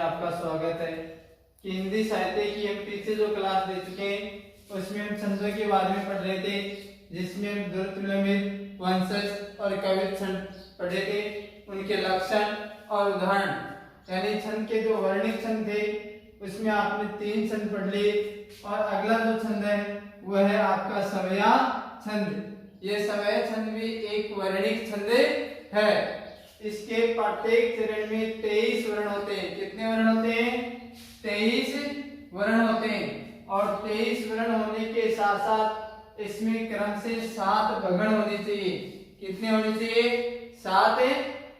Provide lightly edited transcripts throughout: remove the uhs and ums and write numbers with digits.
आपका स्वागत है कि हिंदी साहित्य की हम पीछे जो क्लास दे चुके हैं उसमें हम छंदों के बारे में पढ़ रहे थे, जिसमें हम द्रुत विलंबित, वंशज और कवित छंद पढ़े थे, उनके लक्षण और उदाहरण यानी छंद के जो वर्णिक छंद थे उसमें आपने 3 छंद पढ़ लिए। और अगला जो छंद है वो है आपका सवया छंद। ये सवया छंद भी एक वर्णिक छंद है। इसके प्रत्येक चरण में 23 वर्ण होते हैं। कितने वर्ण होते हैं? 23 वर्ण होते हैं। और 23 वर्ण होने के साथ साथ इसमें क्रम से 7 भगण होने चाहिए। कितने होने चाहिए? 7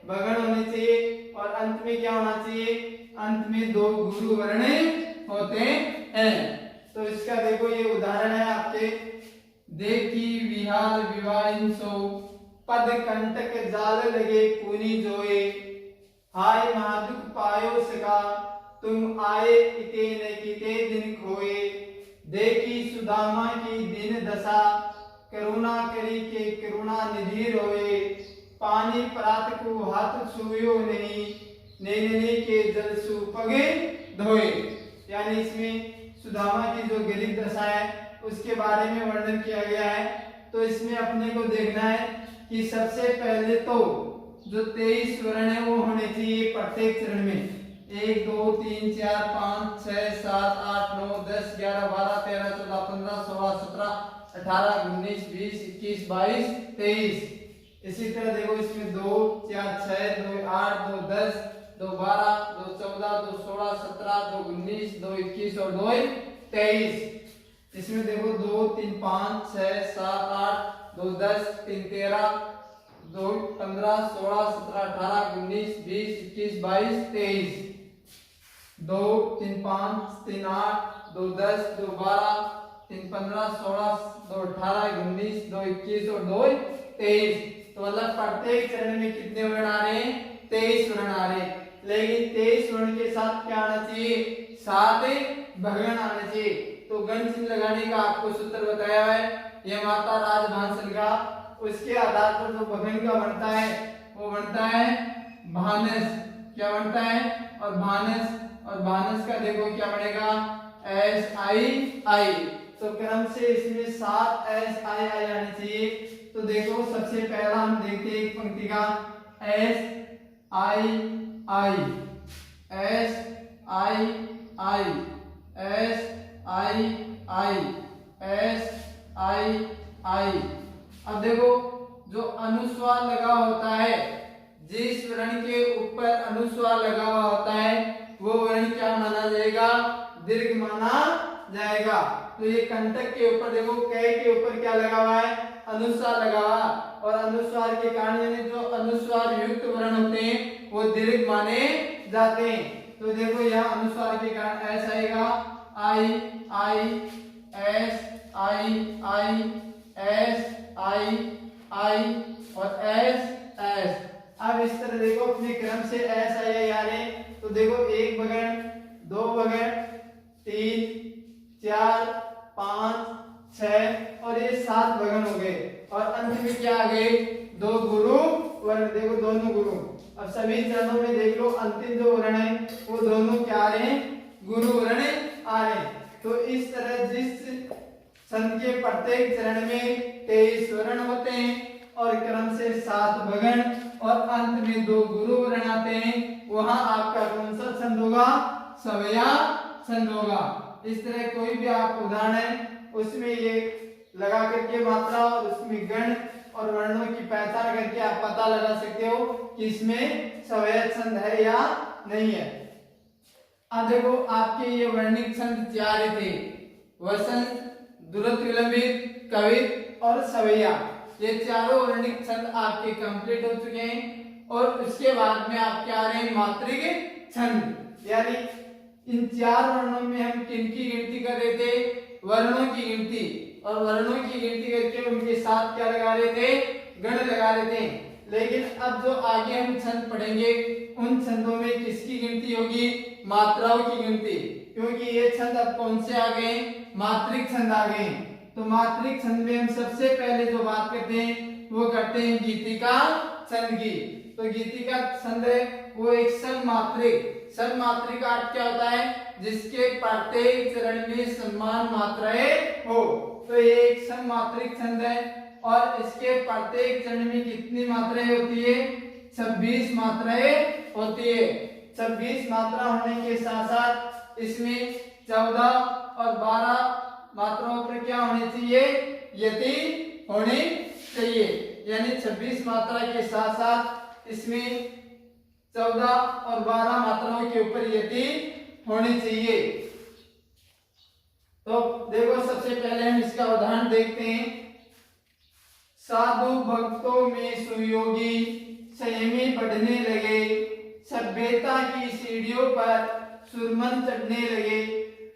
भगण होने चाहिए। और अंत में क्या होना चाहिए? अंत में 2 गुरु वर्ण होते हैं। तो इसका देखो ये उदाहरण है आपके। देखी विहार विवाहिन सो पद कंटक जाल लगे पूनी जोए, हाय महादुख पायो सका तुम आए इते न किते दिन खोए। देखी सुदामा की दिन दशा करुणा करी के करुणा निधि रोए, पानी प्रात को हाथ छुयो नहीं नैननी के जल सु पगे धोए। यानी इसमें सुदामा की जो गरीब दशा है उसके बारे में वर्णन किया गया है। तो इसमें अपने को देखना है कि सबसे पहले तो जो 23 वर्ण है वो होने चाहिए प्रत्येक चरण में। 1 2 3 4 5 6 7 8 9 10 11 12 13 14 15 16 17 18 19 20 21 22 23। इसी तरह देखो इसमें 2 4 6 2 8 2 10 2 12 2 14 2 16 17 2 19 2 21 और 2 23। इसमें देखो 2 3 5 6 7 8 2 10 3 13 2 15 16 17 18 19 20 21 22 23। 2 3 5 3 8 2 10 2 12 3 15 16 2 18 19 2 21 और 2 23। तो मतलब प्रत्येक चरण में कितने वर्ण आ रहे हैं? 23 वर्ण आ रहे हैं। लेकिन 23 वर्ण के साथ क्या आना चाहिए? 7 भगण आना चाहिए। तो गण चिन्ह लगाने का आपको सूत्र बताया है, यह माता राजभाषण का। उसके आधार पर जो भगन का बनता है वो बनता है भानस। क्या बनता है? और भानस का देखो क्या बनेगा? एस आई आई। तो क्रम से इसमें 7 एस आई आई आने चाहिए। तो देखो सबसे पहला हम देखते हैं एक पंक्ति का S I I S I I S I I S I I. अब देखो जो अनुस्वार लगा होता है, जिस वर्ण के ऊपर अनुस्वार लगा हुआ होता है वो वर्ण क्या माना जाएगा? दीर्घ माना जाएगा। तो ये कंटक के ऊपर देखो कै के ऊपर क्या लगा हुआ है? अनुस्वार लगा हुआ। और अनुस्वार के कारण यानी जो अनुस्वार युक्त वर्ण होते हैं वो दीर्घ माने जाते हैं। तो देखो यहाँ अनुस्वार के कारण एस आएगा, आई I S I I S I आई और एस एस। अब इस तरह देखो अपने क्रम से एस आई आई आ रहे हैं। तो देखो 1 भगण 2 भगण 3 4 5 6 और ये 7 भगण हो गए। और अंत में क्या आ गए? 2 गुरु वर्ण। देखो दोनों गुरु। अब सभी चरणों में देख लो अंतिम जो वर्ण है वो दोनों क्या आ रहे हैं? गुरु वर्ण आ रहे हैं। तो इस तरह जिस छंद के प्रत्येक चरण में 23 वर्ण होते हैं और क्रम से 7 भगण और अंत में 2 गुरु वर्ण आते हैं, वहां आपका कौन सा छंद होगा? सवया छंद होगा। इस तरह कोई भी आप उदाहरण है उसमें ये लगा करके मात्रा और उसमें गण और वर्णों की पहचान करके आप पता लगा सकते हो कि इसमें सवया छंद है या नहीं है। अब देखो आपके ये वर्णिक छंद 4 थे, वसंत, द्रुत विलंबित, कवित और सवैया। ये चारों वर्णिक छंद आपके कंप्लीट हो चुके हैं। और उसके बाद में आपके आ रहे हैं मात्रिक छंद। यानी इन 4 वर्णों में हम किनकी गिनती कर रहे थे? वर्णों की गिनती। और वर्णों की गिनती करके उनके साथ क्या लगा रहे थे? गण लगा रहे थे। लेकिन अब जो आगे हम छंद पढ़ेंगे उन छंदों में किसकी गिनती होगी? मात्राओं की गिनती। क्योंकि ये छंद अब कौन से आ गए? मात्रिक छंद आ गए। तो मात्रिक छंद में हम सबसे पहले जो बात करते हैं वो करते हैं गीतिका छंद की। तो गीतिका छंद है वो एक सममात्रिक अर्थ क्या होता है? जिसके प्रत्येक चरण में समान मात्राएं हो। तो ये एक सममात्रिक छंद है और इसके प्रत्येक चरण में कितनी मात्राएं होती है? 26 मात्राएं होती है। 26 मात्रा होने के साथ साथ इसमें 14 और 12 मात्राओं पर क्या होनी चाहिए? यति होनी चाहिए। यानी 26 मात्रा के साथ साथ इसमें 14 और 12 मात्राओं के ऊपर यति होनी चाहिए। तो देखो सबसे पहले हम इसका उदाहरण देखते हैं। साधु भक्तों में सुयोगी संयमी बढ़ने लगे, सभ्यता की सीढ़ियों पर सुरमन चढ़ने लगे,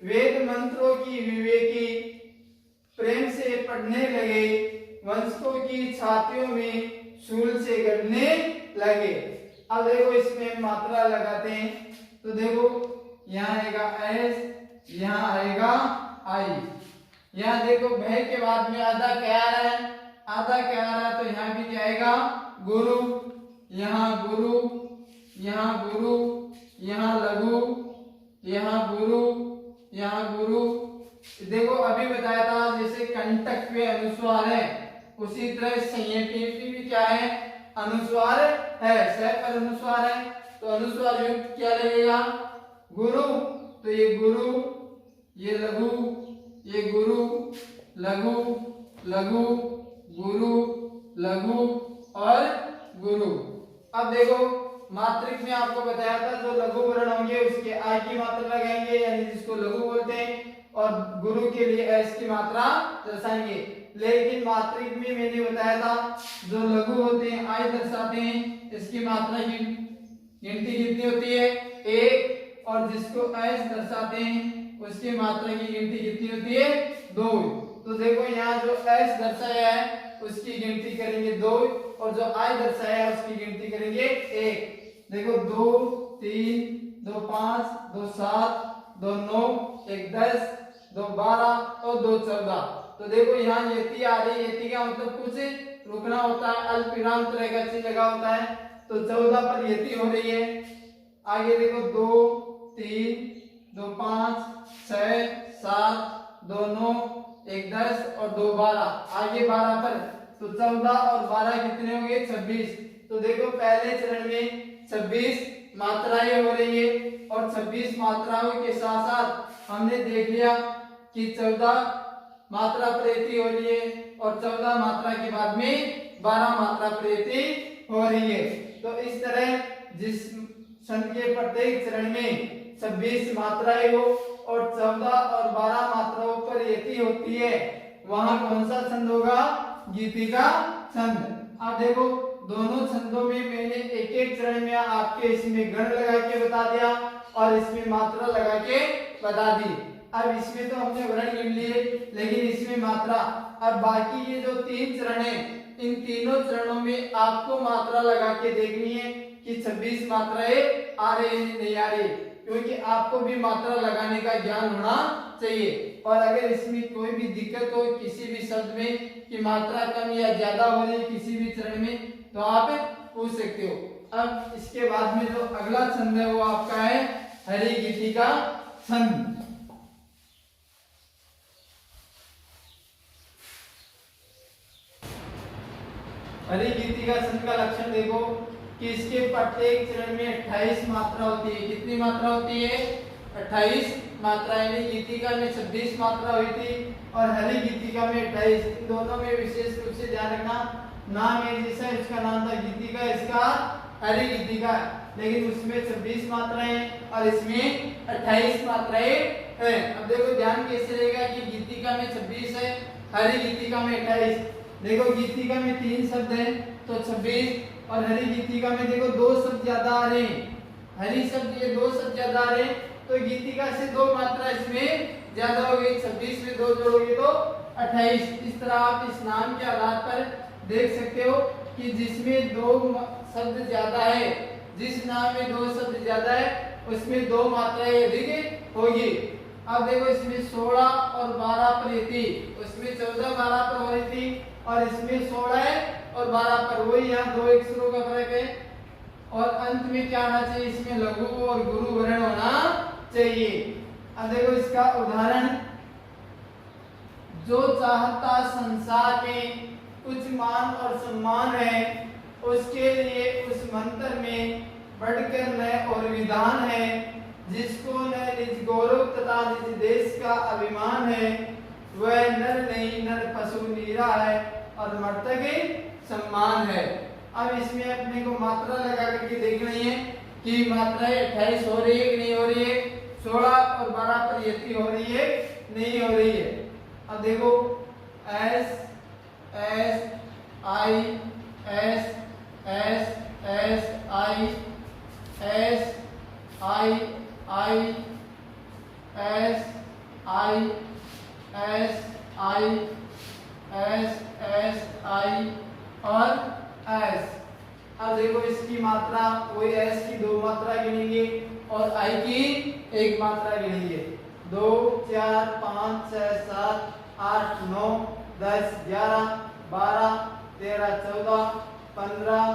वेद मंत्रों की विवेकी प्रेम से पढ़ने लगे, वंशकों की छातियों में शूल से गढ़ने लगे। अब देखो इसमें मात्रा लगाते हैं। तो देखो यहाँ आएगा एस, यहाँ आएगा आई। यहाँ देखो भय के बाद में आधा क्या आ रहा है? आधा क्या आ रहा है? तो यहाँ भी क्या आएगा? गुरु। यहाँ गुरु, यहाँ गुरु, यहाँ लघु, यहाँ गुरु, यहाँ गुरु। देखो अभी बताया था जैसे कंटक पे अनुस्वार है, उसी तरह संयमी भी क्या है? अनुस्वार है। स पर अनुस्वार है तो अनुस्वार युक्त क्या लगेगा? गुरु। तो ये गुरु, ये लघु, ये गुरु, लघु, लघु, गुरु, लघु और गुरु। अब देखो मात्रिक में आपको बताया था जो लघु वर्ण होंगे उसके आ की मात्रा लगाएंगे, यानी जिसको लघु बोलते हैं, और गुरु के लिए एस की मात्रा दर्शाएंगे। लेकिन मात्रिक में मैंने बताया था जो लघु होते हैं आई दर्शाते हैं, इसकी मात्रा की गिनती कितनी होती है? 1। और जिसको एस दर्शाते हैं उसकी मात्रा की गिनती कितनी होती है? 2। तो देखो यहाँ जो एस दर्शाया है उसकी गिनती करेंगे 2 और जो आई दर्शाया है उसकी गिनती करेंगे 1। देखो 2 3 2 5 2 7 2 9 1 10 2 12 और 2 14। तो देखो यहाँ यति आ रही है। यति का मतलब कुछ रुकना होता है, अल्प विराम तरह का चिन्ह लगा होता है। तो 14 पर यति हो रही है। आगे देखो 2 3 2 5 6 7 2 9 1 10 और 2 12। आगे 12 पर तो 14 और 12 कितने होंगे? 26। तो देखो पहले चरण में 26 मात्राएं हो रही है और 26 मात्राओं के साथ साथ हमने देख लिया कि 14 मात्रा प्रति हो रही है और 14 मात्रा के बाद में 12 मात्रा प्रति हो रही है। तो इस तरह जिस छंद के प्रत्येक चरण में 26 मात्राएं हो और 14 और 12 मात्राओं पर यति होती है, वहां कौन सा छंद होगा? गीतिका छंद। अब देखो दोनों छंदों में मैंने एक एक चरण में आपके इसमें गण लगा के बता दिया और इसमें मात्रा लगा के बता दी। अब इसमें तो हमने वर्ण गिन लिए लेकिन इसमें मात्रा। अब बाकी ये जो 3 चरण है इन तीनों चरणों में आपको मात्रा लगा के देखनी है कि 26 मात्राएं आ रही नहीं आ रही, क्योंकि आपको भी मात्रा लगाने का ज्ञान होना चाहिए। और अगर इसमें कोई भी दिक्कत हो किसी भी शब्द में कि मात्रा कम या ज्यादा हो रही किसी भी चरण में, तो आप पूछ सकते हो। अब इसके बाद में जो अगला छंद है वो आपका है हरि गीतिका छंद। हरि गीतिका छंद का लक्षण देखो कि इसके प्रत्येक चरण में 28 मात्रा होती है। कितनी मात्रा होती है? 28 मात्रा। यानी गीतिका में 26 मात्रा हुई थी और हरि गीतिका में 28। इन दोनों में विशेष रूप से ध्यान रखना, नाम एक जैसा, इसका नाम था गीतिका, इसका हरि गीतिका, लेकिन उसमें 26 मात्राएं और इसमें 28 मात्राएं हैं। अब देखो ध्यान कैसे रहेगा कि गीतिका में 26 है, हरि गीतिका में 28। देखो गीतिका में 3 शब्द हैं तो 26 और हरि गीतिका में देखो 2 शब्द ज्यादा आ रहे हैं। हरि शब्द ये 2 शब्द ज्यादा आ रहे हैं तो गीतिका से 2 मात्रा इसमें ज्यादा हो गई। 26 में 2 जोड़ोगे तो 28। इस तरह आप इस नाम के आधार पर देख सकते हो कि जिसमें 2 शब्द ज्यादा है, जिस नाम में 2 शब्द ज्यादा है उसमें 2 मात्राएं अधिक होगी। अब देखो इसमें 16 और 12 पर थी, उसमें 14 12 पर हो रही थी और इसमें 16 और 12 पर। वही यहाँ 2 अक्षरों का फर्क है। और अंत में क्या आना चाहिए, इसमें लघु और गुरु वर्ण होना चाहिए। अब देखो इसका उदाहरण, जो चाहता संसार में कुछ मान और सम्मान है, उसके लिए उस मंत्र में बढ़कर नए और विधान है, जिसको न निज गौरव तथा निज देश का अभिमान है, वह नर नहीं नर पशु नीरा है और मर्तक सम्मान है। अब इसमें अपने को मात्रा लगा करके देखनी है कि मात्रा 28 हो रही है कि नहीं हो रही है, 16 और 12 पर यति हो रही है नहीं हो रही है। अब देखो S S I S S S I S I I S I S I S S आई और एस। अब देखो इसकी मात्रा, वही एस की 2 मात्रा गिनेंगे और आई की 1 मात्रा गिनेंगे। 2 4 5 6 7 8 9 10 11 12 13 14 15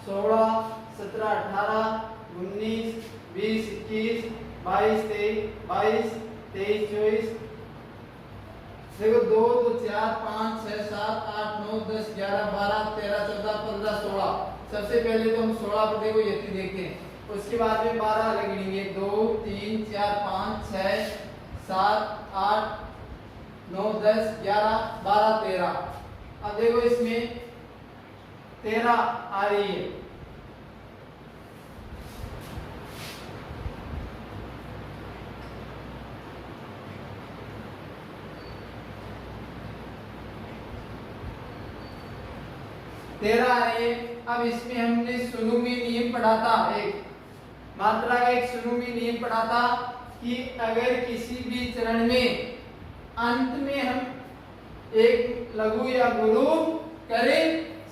16 17 18 19 20 21 22 23 22 23 24। देखो 2 2 4 5 6 7 8 9 10 11 12 13 14 15 16। सबसे पहले तो हम 16 पर देखो यति देखते हैं, उसके बाद में 12 अलग गिनेंगे। 2 3 4 5 6 7 8 9 10 11 12 13। अब देखो इसमें 13 आ रही है। तेरह आ रही है। अब इसमें हमने सुनुमी नियम पढ़ा था, एक मात्रा का एक सुनुमी नियम पढ़ा था कि अगर किसी भी चरण में अंत में हम एक लघु या गुरु कर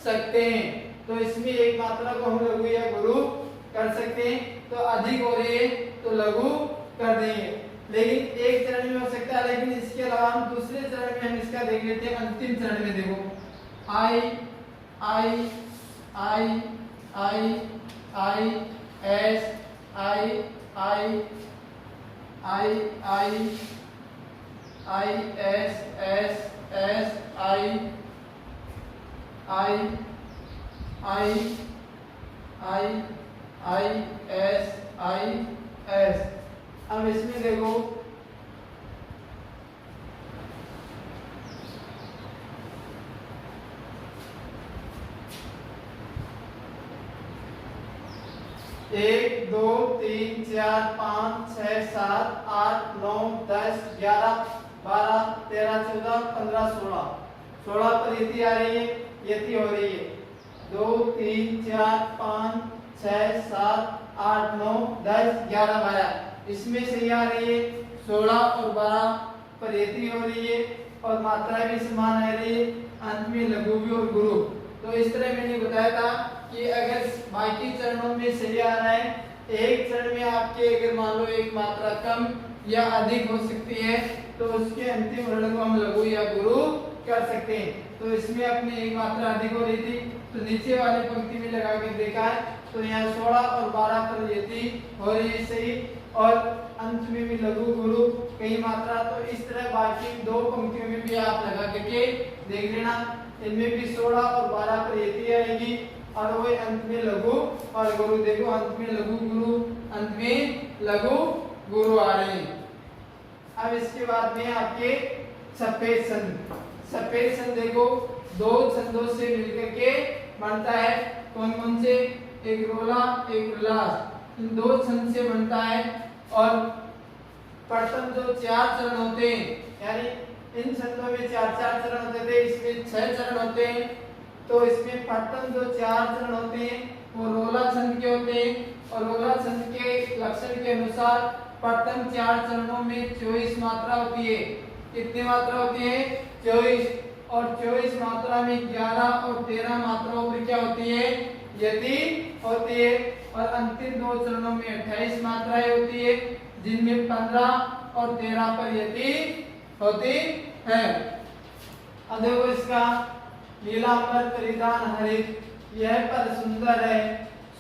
सकते हैं, तो इसमें एक मात्रा को हम लघु या गुरु कर सकते हैं, तो अधिक हो रही है तो लघु कर देंगे। लेकिन एक चरण में हो सकता है, लेकिन इसके अलावा हम दूसरे चरण में हम इसका देख लेते हैं। अंतिम चरण में देखो I I I I I S I I I I I S S S I I I I I S I S. अब इसमें देखो एक 2 3 4 5 6 7 8 9 10 11 12 13 14 15 16। 16 पर यति आ रही है, यति हो रही है। 2 3 4 5 6 7 8 9 10 11 12। इसमें से आ रही है 16 और 12 पर यति हो रही है और मात्राएं भी समान आ रही है, अंत में लघु भी और गुरु। तो इस तरह मैंने बताया था कि अगर बाकी चरणों में सही आ रहा है, एक चरण में आपके अगर मान लो एक मात्रा कम या अधिक हो सकती है, तो उसके अंतिम वर्ण को हम लघु या गुरु कर सकते हैं। तो इसमें अपनी एक मात्रा अधिक हो रही थी, तो नीचे वाली पंक्ति में लगा के देखा है, तो यहाँ 16 और 12 पर यति हो रही है सही, और अंत में भी लघु गुरु कई मात्रा। तो इस तरह बाकी 2 पंक्तियों में भी आप लगा करके देख लेना, इनमें भी 16 और 12 पर यति आएगी और वो अंत में लघु और गुरु। देखो अंत में लघु गुरु, अंत में लघु गुरु आ रहे हैं। अब इसके बाद में आपके सफेद छंद। सफेद छंद देखो 2 छंदों से मिलकर के बनता है। कौन कौन से? एक रोला एक उल्लास, इन 2 छंद से बनता है। और प्रथम जो 4 चरण होते हैं, यानी इन छंदों में 4-4 चरण होते थे, इसमें 6 चरण होते हैं। तो इसमें प्रथम जो 4 चरण होते हैं वो रोला छंद के होते हैं, और रोला छंद के लक्षण के अनुसार प्रथम 4 चरणों में 24 मात्रा होती है। कितनी मात्रा होती है? 24। और 24 मात्रा में 11 और 13 मात्राओं पर क्या होती है? यति होती है। और अंतिम 2 चरणों में 28 मात्राएं होती है, जिनमें 15 और 13 पर यति होती है। अब देखो इसका नीलांबर परिधान हरित, यह पर सुंदर है,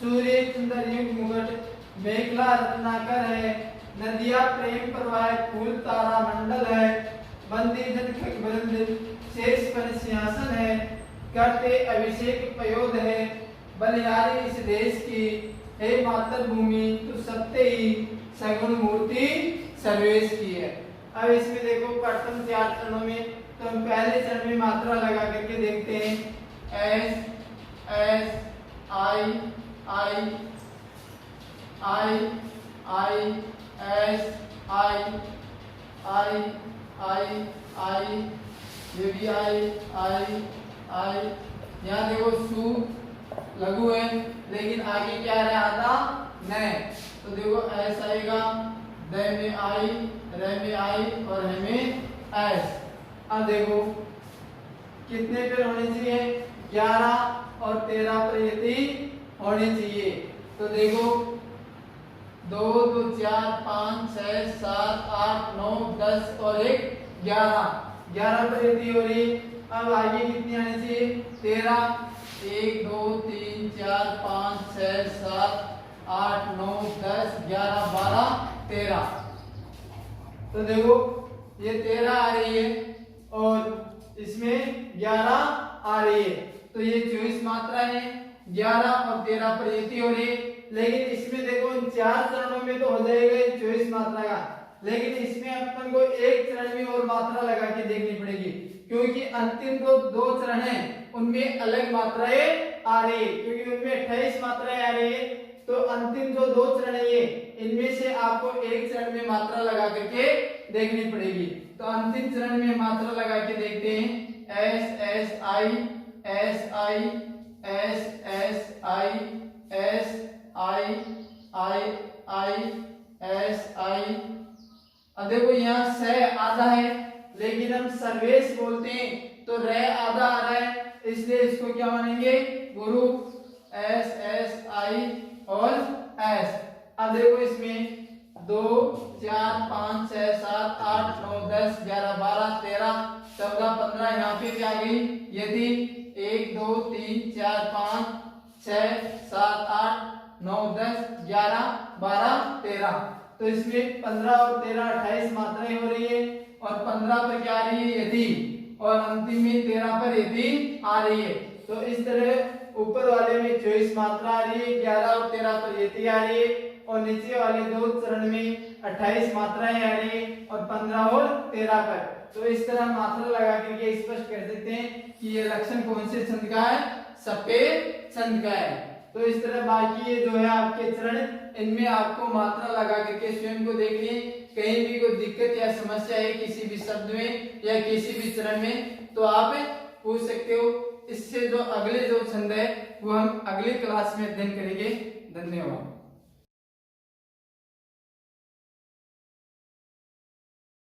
सूर्य चंद्र युग मुकुट, मेघला रत्नाकर है, नदियां प्रेम प्रवाह, फूल तारा मंडल है, बंदी जन खगबंद, शेष पर सिंहासन है, करते अभिषेक पयोद है, बलिहारी इस देश की, हे मातृभूमि तू सत्य ही, सगुण मूर्ति सर्वेश की है। अब इसमें देखो प्रथम 4 चरणों में, तो हम पहले चरण में मात्रा लगा करके देखते हैं। S S I I I I S I I I I, ये भी आई आई आई। यहाँ देखो सु लघु है, लेकिन आगे क्या रहा था न, तो देखो एस आएगा, द में आई, र में आई और ह में एस। अब देखो कितने पेड़ होने चाहिए, 11 और 13 पर यदि होने चाहिए। तो देखो 2 2 4 5 6 7 8 9 10 और 1 11 पर यदि हो रही। अब आगे कितनी आनी चाहिए, 13, 1 2 3 4 5 6 7 8 9 10 11 12 13। तो देखो ये 13 आ रही है और इसमें 11 आ रही है, तो ये 24 मात्रा है। 11 और 13 पर यति हो रही है, लेकिन इसमें देखो इन 4 चरणों में तो हो जाएगा 24 मात्रा का, लेकिन इसमें अपन को एक चरण में और मात्रा लगा के देखनी पड़ेगी, क्योंकि अंतिम तो 2 चरण है उनमें अलग मात्राएं आ रही है, क्योंकि उनमें 28 मात्राएं आ रही है। तो अंतिम जो 2 चरण है इनमें से आपको एक चरण में मात्रा लगा करके देखनी पड़ेगी। तो अंतिम चरण में मात्रा लगा के देखते हैं। S S I S I S S I S I I I S आई। अब देखो यहाँ स आधा है, लेकिन हम सर्वेश बोलते हैं तो र आधा आ रहा है, इसलिए इसको क्या मानेंगे, गुरु। एस एस आई और एस। अब देखो इसमें 2 4 5 6 7 8 9 10 11 12 13 14 15 यहाँ पे भी आ गई यदि 1 2 3 4 5 6 7 8 9 10 11 12 13। तो इसमें 15 और 13 28 मात्राएं हो रही है, और 15 पर क्या आ रही है, यदि, और अंतिम में 13 पर यदि आ रही है। तो इस तरह ऊपर वाले में 24 मात्रा आ रही है, 11 और 13 पर यति आ रही है, और नीचे वाले 2 चरण में 28 मात्राएं आ रही है और 15 और 13 पर। तो इस तरह मात्रा लगा करके स्पष्ट कर सकते हैं कि ये लक्षण कौन से छंद का है, सफेद छंद का है। तो इस तरह बाकी ये जो है आपके चरण, इनमें आपको मात्रा लगा करके स्वयं को देखिए, कहीं भी कोई दिक्कत या समस्या है किसी भी शब्द में या किसी भी चरण में तो आप पूछ सकते हो। इससे जो अगले जो छंद है वो हम अगली क्लास में अध्ययन करेंगे। धन्यवाद।